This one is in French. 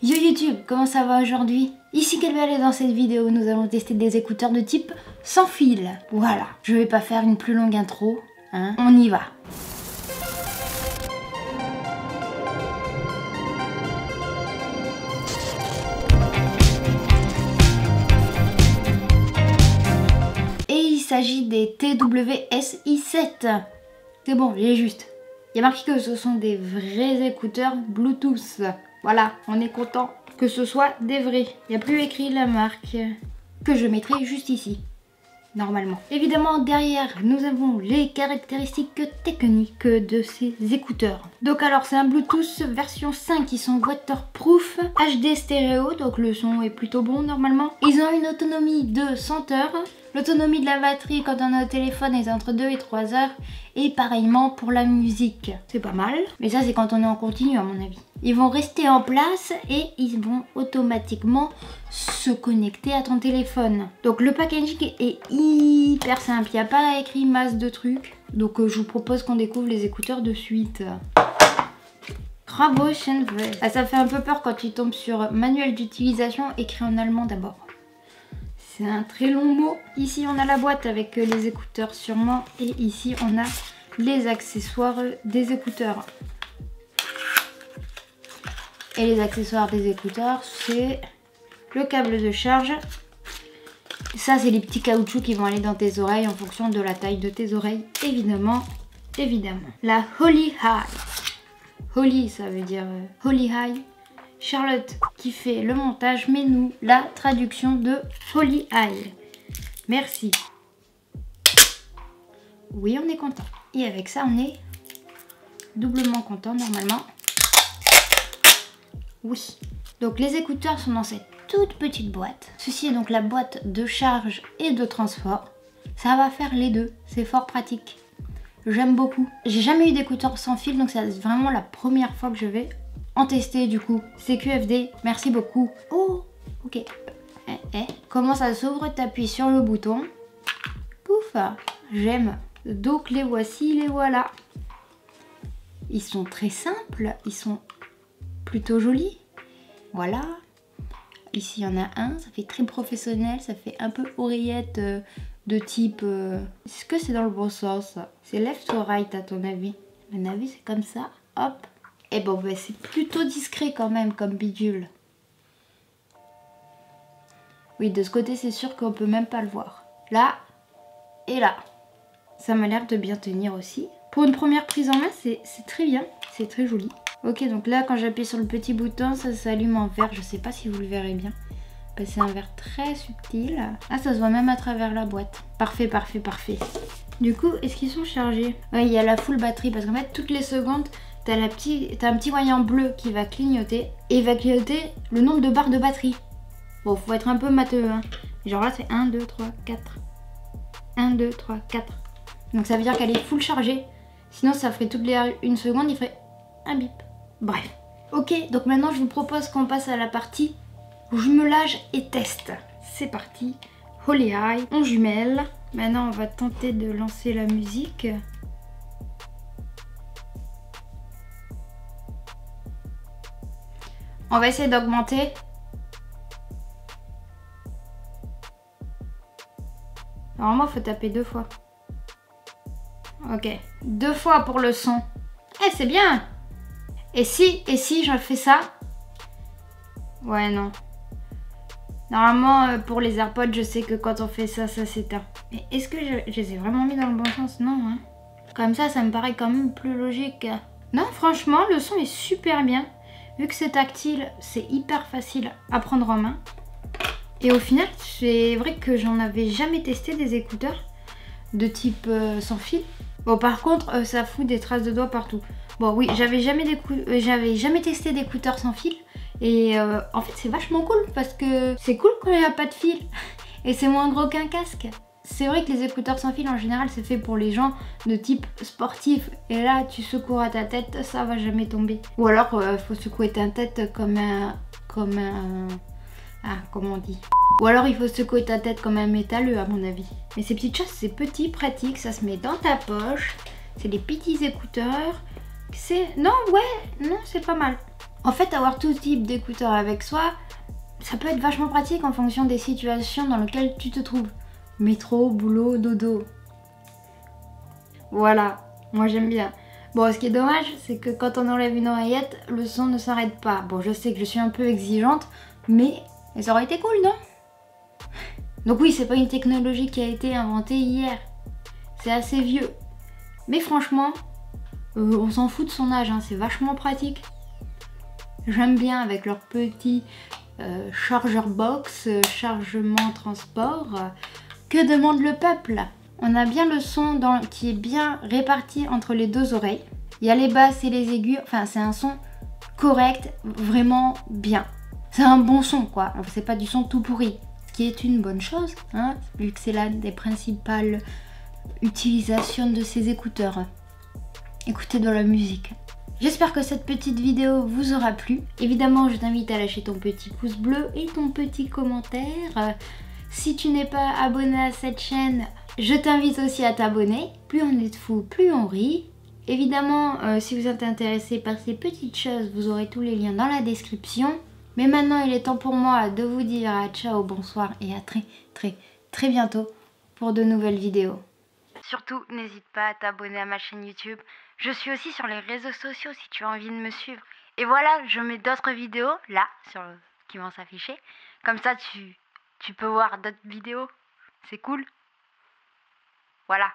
Yo YouTube, comment ça va aujourd'hui? Ici Kelbel et dans cette vidéo nous allons tester des écouteurs de type sans fil. Voilà, je vais pas faire une plus longue intro, hein. On y va. Et il s'agit des TWS-i7. C'est bon, j'ai juste. Il y a marqué que ce sont des vrais écouteurs Bluetooth. Voilà, on est content que ce soit des vrais. Il n'y a plus écrit la marque que je mettrai juste ici, normalement. Évidemment, derrière, nous avons les caractéristiques techniques de ces écouteurs. Donc alors, c'est un Bluetooth version 5. Ils sont waterproof, HD stéréo, donc le son est plutôt bon normalement. Ils ont une autonomie de 100 heures. L'autonomie de la batterie quand on est au téléphone est entre 2 et 3 heures. Et pareillement pour la musique. C'est pas mal. Mais ça, c'est quand on est en continu à mon avis. Ils vont rester en place et ils vont automatiquement se connecter à ton téléphone. Donc le packaging est hyper simple. Il n'y a pas écrit masse de trucs. Donc je vous propose qu'on découvre les écouteurs de suite. Bravo Shenve. Ah, ça fait un peu peur quand tu tombes sur manuel d'utilisation écrit en allemand d'abord. C'est un très long mot. Ici on a la boîte avec les écouteurs sûrement. Et ici on a les accessoires des écouteurs. Et les accessoires des écouteurs, c'est le câble de charge. Ça, c'est les petits caoutchoucs qui vont aller dans tes oreilles en fonction de la taille de tes oreilles, évidemment. La Holy High. Holy, ça veut dire Holy High. Charlotte qui fait le montage, mais nous, la traduction de Holy High. Merci. Oui, on est content. Et avec ça, on est doublement content normalement. Oui, donc les écouteurs sont dans cette toute petite boîte. Ceci est donc la boîte de charge et de transport. Ça va faire les deux, c'est fort pratique. J'aime beaucoup. J'ai jamais eu d'écouteurs sans fil, donc c'est vraiment la première fois que je vais en tester du coup. CQFD, merci beaucoup. Oh, ok. Comment ça s'ouvre? T'appuies sur le bouton. Pouf, j'aime. Donc les voici, les voilà. Ils sont très simples, ils sont plutôt joli. Voilà. Ici il y en a un, ça fait très professionnel, ça fait un peu oreillette de type... Est-ce que c'est dans le bon sens? C'est left ou right à ton avis? À mon avis c'est comme ça, hop. Et bon ben, c'est plutôt discret quand même comme bidule. Oui, de ce côté c'est sûr qu'on peut même pas le voir. Là et là. Ça m'a l'air de bien tenir aussi. Pour une première prise en main c'est très bien, c'est très joli. Ok, donc là, quand j'appuie sur le petit bouton, ça s'allume en vert. Je sais pas si vous le verrez bien. C'est un vert très subtil. Ah, ça se voit même à travers la boîte. Parfait, parfait, parfait. Du coup, est-ce qu'ils sont chargés? Oui, il y a la full batterie. Parce qu'en fait, toutes les secondes, t'as un petit voyant bleu qui va clignoter. Et il va clignoter le nombre de barres de batterie. Bon, faut être un peu matheux, hein. Genre là, c'est 1, 2, 3, 4. 1, 2, 3, 4. Donc ça veut dire qu'elle est full chargée. Sinon, ça ferait toutes les 1 seconde, il ferait un bip. Bref. Ok, donc maintenant je vous propose qu'on passe à la partie jumelage et test. C'est parti. Holy High, on jumelle. Maintenant on va tenter de lancer la musique. On va essayer d'augmenter. Normalement il faut taper 2 fois. Ok, 2 fois pour le son. Eh, c'est bien! Et si je fais ça? Ouais, non. Normalement, pour les AirPods, je sais que quand on fait ça, ça s'éteint. Mais est-ce que je les ai vraiment mis dans le bon sens? Non, hein. Comme ça me paraît quand même plus logique. Non, franchement, le son est super bien. Vu que c'est tactile, c'est hyper facile à prendre en main. Et au final, c'est vrai que j'en avais jamais testé des écouteurs de type sans fil. Bon, par contre, ça fout des traces de doigts partout. Bon, oui, j'avais jamais testé d'écouteurs sans fil. Et en fait, c'est vachement cool parce que c'est cool quand il n'y a pas de fil. Et c'est moins gros qu'un casque. C'est vrai que les écouteurs sans fil, en général, c'est fait pour les gens de type sportif. Et là, tu secoues à ta tête, ça va jamais tomber. Ou alors, faut secouer ta tête comme un... Ah, comment on dit? Ou alors il faut secouer ta tête comme un métalleux à mon avis. Mais ces petites choses, c'est petit, pratique, ça se met dans ta poche. C'est des petits écouteurs. Non, ouais, non, c'est pas mal. En fait, avoir tout type d'écouteurs avec soi, ça peut être vachement pratique en fonction des situations dans lesquelles tu te trouves. Métro, boulot, dodo. Voilà, moi j'aime bien. Bon, ce qui est dommage, c'est que quand on enlève une oreillette, le son ne s'arrête pas. Bon, je sais que je suis un peu exigeante, mais ça aurait été cool, non? Donc oui, c'est pas une technologie qui a été inventée hier. C'est assez vieux. Mais franchement, on s'en fout de son âge, hein, c'est vachement pratique. J'aime bien avec leur petit chargeur box, chargement transport. Que demande le peuple? On a bien le son qui est bien réparti entre les deux oreilles. Il y a les basses et les aigus, enfin c'est un son correct, vraiment bien. C'est un bon son quoi, c'est pas du son tout pourri. Ce qui est une bonne chose, hein, vu que c'est l'une des principales utilisations de ces écouteurs. Écouter de la musique. J'espère que cette petite vidéo vous aura plu. Évidemment, je t'invite à lâcher ton petit pouce bleu et ton petit commentaire. Si tu n'es pas abonné à cette chaîne, je t'invite aussi à t'abonner. Plus on est de fous, plus on rit. Évidemment, si vous êtes intéressé par ces petites choses, vous aurez tous les liens dans la description. Mais maintenant, il est temps pour moi de vous dire ciao, bonsoir et à très bientôt pour de nouvelles vidéos. Surtout, n'hésite pas à t'abonner à ma chaîne YouTube. Je suis aussi sur les réseaux sociaux si tu as envie de me suivre. Et voilà, je mets d'autres vidéos là qui vont s'afficher. Comme ça, tu peux voir d'autres vidéos. C'est cool. Voilà.